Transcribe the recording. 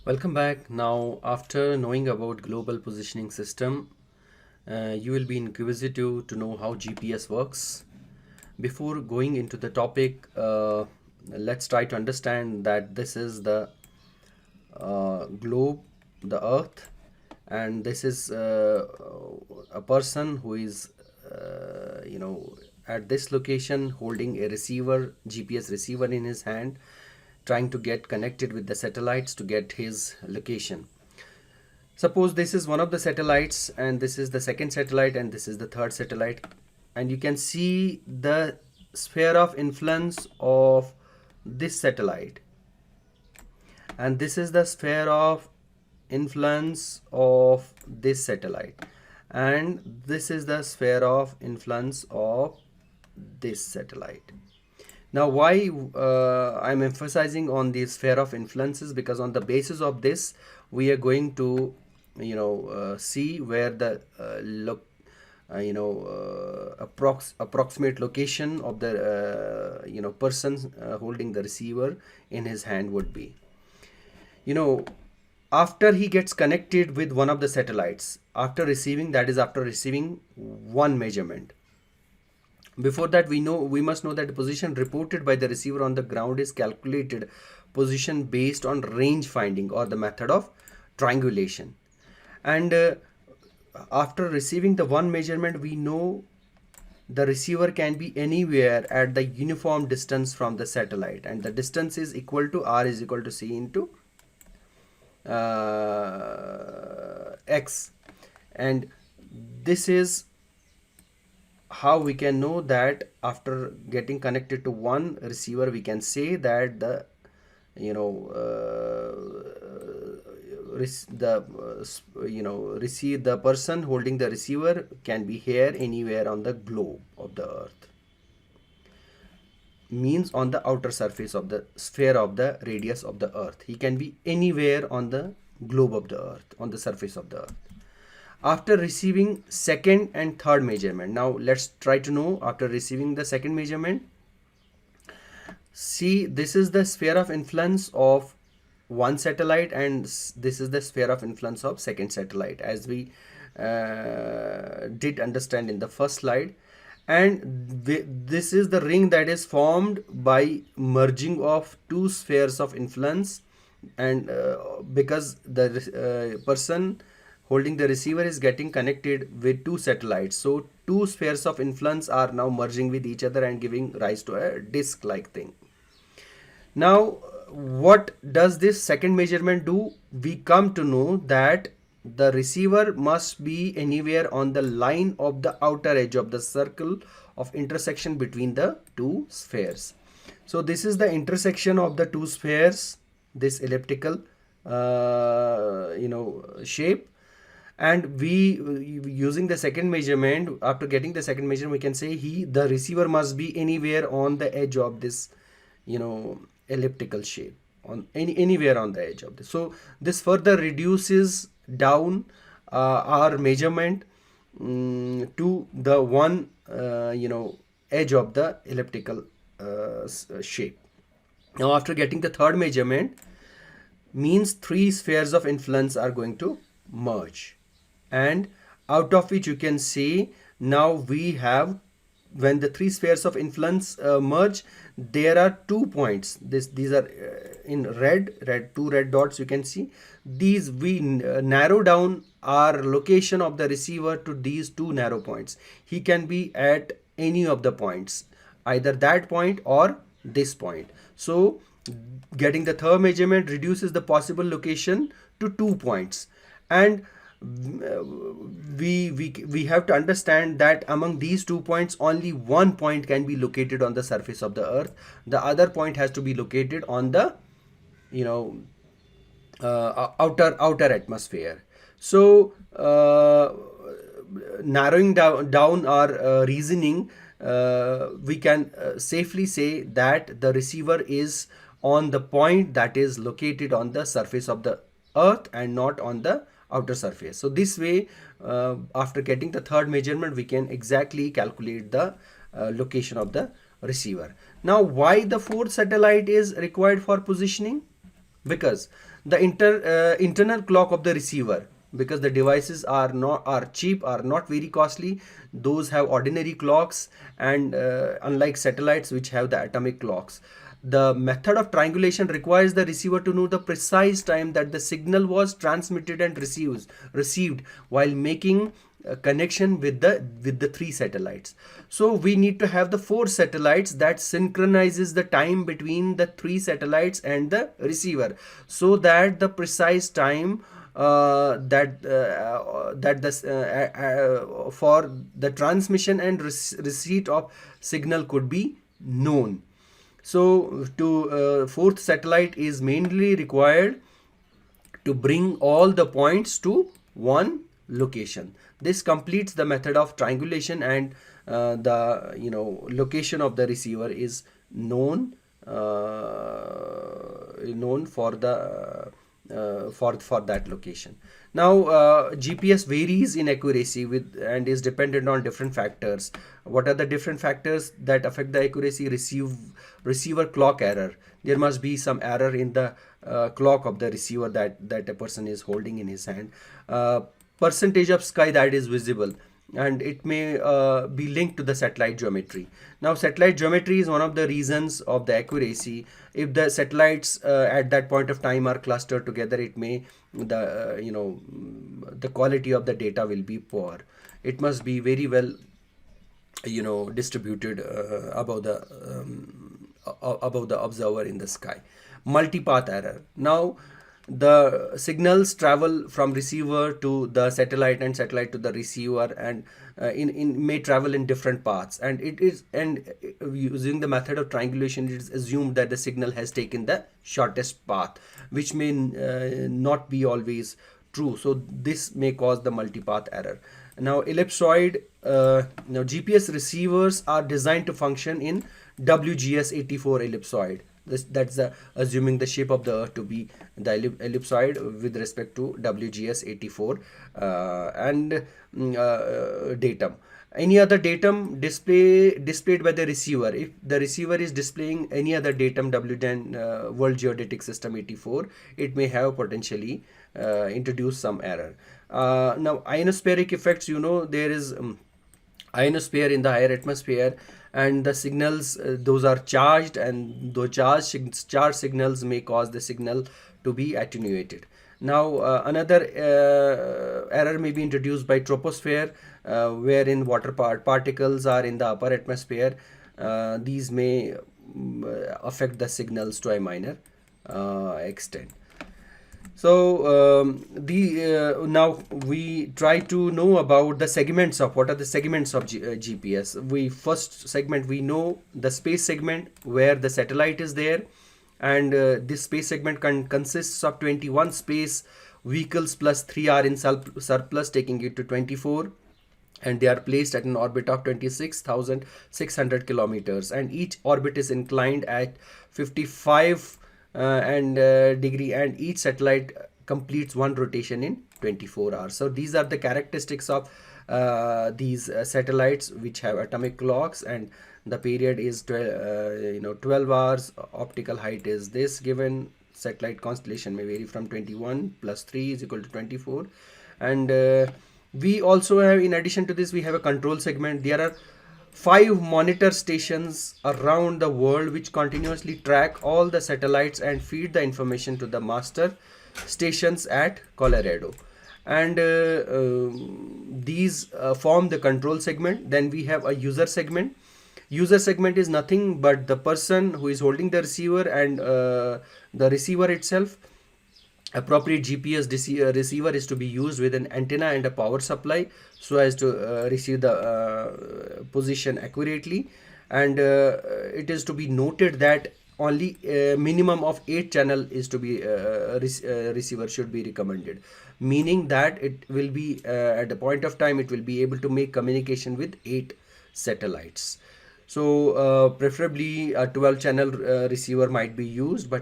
Welcome back. Now, after knowing about global positioning system, you will be inquisitive to know how GPS works. Before going into the topic, let's try to understand that this is the globe, the Earth, and this is a person who is, at this location holding a receiver, GPS receiver in his hand, trying to get connected with the satellites to get his location. Suppose this is one of the satellites, and this is the second satellite, and this is the third satellite, and you can see the sphere of influence of this satellite, and this is the sphere of influence of this satellite, and this is the sphere of influence of this satellite. Now, why I'm emphasizing on the sphere of influences, because on the basis of this we are going to see where the approximate location of the person holding the receiver in his hand would be. After he gets connected with one of the satellites, after receiving one measurement. Before that, we must know that the position reported by the receiver on the ground is calculated position based on range finding or the method of triangulation. And after receiving the one measurement, we know the receiver can be anywhere at the uniform distance from the satellite, and the distance is equal to R is equal to C into X. And this is how we can know that after getting connected to one receiver, we can say that the the person holding the receiver can be here anywhere on the globe of the Earth, means on the outer surface of the sphere of the radius of the Earth. He can be anywhere on the globe of the Earth, on the surface of the Earth. After receiving second and third measurement, now let's try to know after receiving the second measurement. See, this is the sphere of influence of one satellite, and this is the sphere of influence of second satellite, as we did understand in the first slide. And this is the ring that is formed by merging of two spheres of influence, and because the person holding the receiver is getting connected with two satellites, so two spheres of influence are now merging with each other and giving rise to a disc like thing. Now, what does this second measurement do? We come to know that the receiver must be anywhere on the line of the outer edge of the circle of intersection between the two spheres. So this is the intersection of the two spheres, this elliptical shape. And we, using the second measurement, after getting the second measurement, we can say the receiver must be anywhere on the edge of this elliptical shape, on anywhere on the edge of this. So this further reduces down our measurement to the one edge of the elliptical shape. Now, after getting the third measurement, means three spheres of influence are going to merge, and out of which you can see now we have, when the three spheres of influence merge, there are 2 points. These are in red, two red dots. You can see these. We narrow down our location of the receiver to these two narrow points. He can be at any of the points, either that point or this point. So getting the third measurement reduces the possible location to 2 points, and we have to understand that among these 2 points, only one point can be located on the surface of the Earth. The other point has to be located on the outer atmosphere. So narrowing down our reasoning, we can safely say that the receiver is on the point that is located on the surface of the Earth and not on the outer surface. So this way, after getting the third measurement, we can exactly calculate the location of the receiver. Now, why the fourth satellite is required for positioning? Because The internal clock of the receiver, because the devices are cheap, are not very costly. Those have ordinary clocks, and unlike satellites which have the atomic clocks. The method of triangulation requires the receiver to know the precise time that the signal was transmitted and received while making a connection with the three satellites. So we need to have the four satellites that synchronizes the time between the three satellites and the receiver, so that the precise time that the for the transmission and receipt of signal could be known. So to fourth satellite is mainly required to bring all the points to one location. This completes the method of triangulation, and the location of the receiver is known known for the for that location. Now GPS varies in accuracy with and is dependent on different factors. What are the different factors that affect the accuracy? Receiver clock error. There must be some error in the clock of the receiver that a person is holding in his hand. Percentage of sky that is visible, and it may be linked to the satellite geometry. Now satellite geometry is one of the reasons of the accuracy. If the satellites at that point of time are clustered together, it may the quality of the data will be poor. It must be very well distributed above the observer in the sky. Multipath error. Now the signals travel from receiver to the satellite and satellite to the receiver, and in may travel in different paths, and using the method of triangulation, it is assumed that the signal has taken the shortest path, which may not be always true. So this may cause the multipath error. Now ellipsoid, GPS receivers are designed to function in WGS84 ellipsoid. That's assuming the shape of the Earth to be the ellipsoid with respect to WGS84 and datum. Any other datum displayed by the receiver. If the receiver is displaying any other datum, WGN World Geodetic System 84, it may have potentially introduced some error. Now ionospheric effects. There is ionosphere in the higher atmosphere, and the signals, those are charged, and those charged signals may cause the signal to be attenuated. Now another error may be introduced by troposphere, wherein water particles are in the upper atmosphere. These may affect the signals to a minor extent. So now we try to know about the segments of what are the segments of GPS. First segment, we know the space segment where the satellite is there, and this space segment consists of 21 space vehicles plus 3 are in surplus, taking it to 24, and they are placed at an orbit of 26,600 kilometers, and each orbit is inclined at 55 degree, and each satellite completes one rotation in 24 hours. So these are the characteristics of these satellites which have atomic clocks, and the period is 12 hours. Optical height is this given. Satellite constellation may vary from 21 plus 3 is equal to 24, and we also have, in addition to this, we have a control segment. There are 5 monitor stations around the world which continuously track all the satellites and feed the information to the master stations at Colorado, and these form the control segment. Then we have a user segment. User segment is nothing but the person who is holding the receiver and the receiver itself. Appropriate GPS receiver is to be used with an antenna and a power supply, so as to receive the position accurately, and it is to be noted that only a minimum of 8 channel is to be receiver should be recommended, meaning that it will be at a point of time it will be able to make communication with 8 satellites. So preferably a 12 channel receiver might be used, but